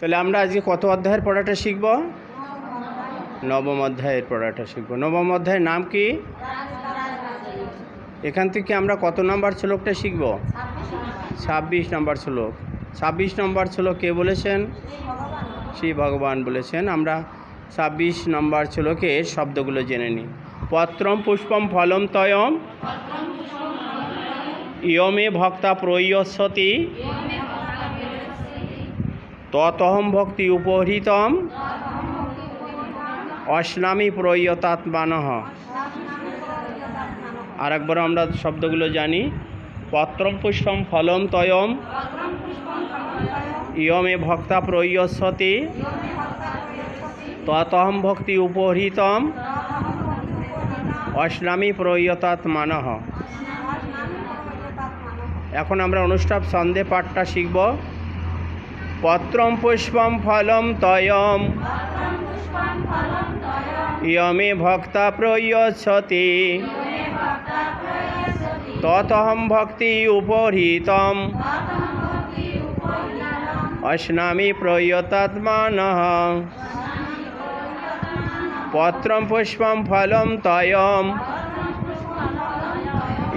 তাহলে আমরা আজকে কত অধ্যায়ের পড়াটা শিখব? নবম অধ্যায়ের পড়াটা শিখব। নবম অধ্যায়ের নাম কি? এখান থেকে আমরা কত নম্বর শ্লোকটা শিখব? 26 নম্বর শ্লোক। 26 নম্বর শ্লোক কে বলেছেন? শ্রী ভগবান বলেছেন। আমরা 26 নম্বর শ্লোকের শব্দগুলো জেনে নিই। পত্রম পুষ্পম ফলম তয়ম ইয়মে ভক্তা প্রয়স্যতি ততহম ভক্তি উপহৃতম অশ্নামি প্রয়তাত্মানঃ। আর একবার আমরা শব্দগুলো জানি। পত্রম পুষ্পম ফলম তয়ম ইয়মে ভক্তা প্রয়স্যতি ততহম ভক্তি উপহৃতম অশ্নামি প্রয়তাত্মানঃ। এখন আমরা অনুষ্টাপ ছন্দে পাঠটা শিখব। পত্রম পুষ্পম ফলম তয়ম ইয়মে ভক্তা প্রয়চ্ছতি ততহম ভক্তি উপহৃতম অশ্নামি প্রয়তাত্মানঃ। পত্রম পুষ্পম ফলম তয়ম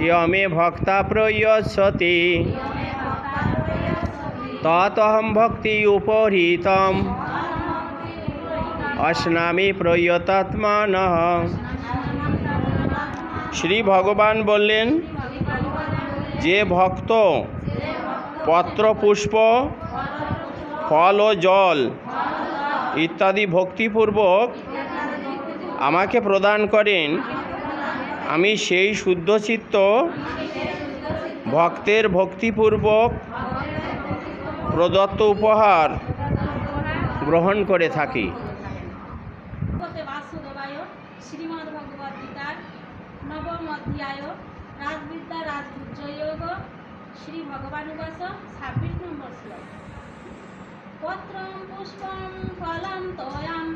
ইয়মে ভক্তা প্রয়চ্ছতি ততহম ভক্তি উপহৃতম অশ্নামি প্রয়তাত্মানঃ। শ্রী ভগবান বললেন, যে ভক্ত পত্র পুষ্প ফল ও জল ইত্যাদি ভক্তিপূর্বক আমাকে প্রদান করেন, আমি সেই শুদ্ধচিত্ত ভক্তের ভক্তিপূর্বক প্রদত্ত উপহার গ্রহণ করে থাকি। শ্রীমদ্ ভগবদ গীতার নবম অধ্যায় রাজবিদ্যা রাজগুহ্যযোগ শ্রী ভগবানুবাচ 26 নম্বর শ্লোক। পত্রম পুষ্পম ফলম তোয়াম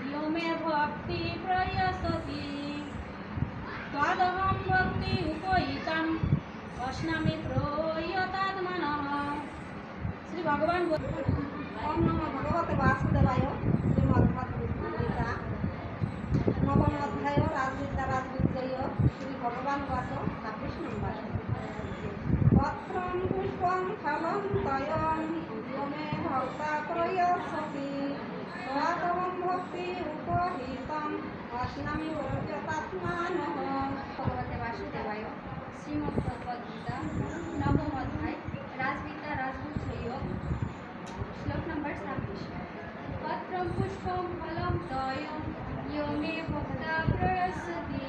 ইয়মে ভক্তি প্রয়সতি তদহম ভক্তি উপহিতম অশ্নামি প্রয়তাত্মানঃ। শ্রী ভগবান ওম নমো ভগবতে বাসুদেবায়। শ্রীমদ্ ভগবদ গীতা নবম অধ্যায় রাজবিদ্যা রাজগুহ্যযোগ শ্রী ভগবানুবাচ 26 নম্বর। পত্রম পুষ্পম ফলম তয়ম ইয়মে ভক্তা প্রয়চ্ছতি তদহম ভক্তি উপহিতম অশ্নামি প্রয়তাত্মানঃ। ভগবতে বাসুদেবায়। শ্রীমদ্ ভগবদ গীতা নবম অধ্যায় রাজবিদ্যা রাজগুহ্যযোগ শ্লোক নম্বর 26। পত্রম পুষ্পম ফলম তয়ম ইয়মে ভক্তা প্রয়চ্ছতি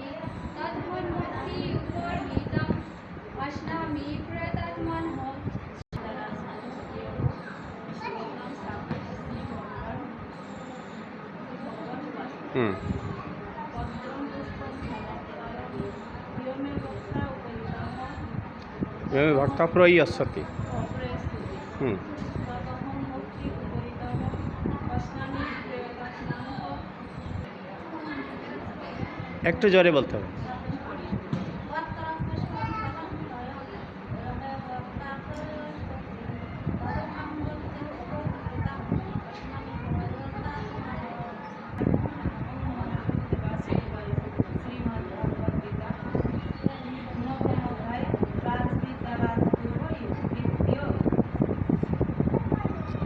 তদহম ভক্তি উপহৃতম অশ্নামি প্রয়তাত্মানঃ। ইয়মে ভক্তা প্রয়চ্ছতি। একটু জোরে বলতে হবে।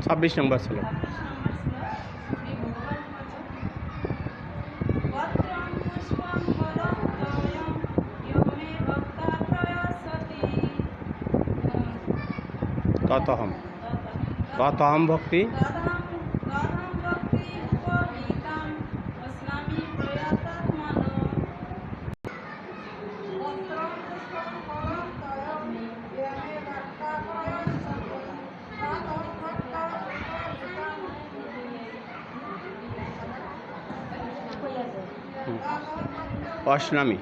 ছাব্বিশ নম্বর শ্লোক। ততহম ভক্তি অশ্নামি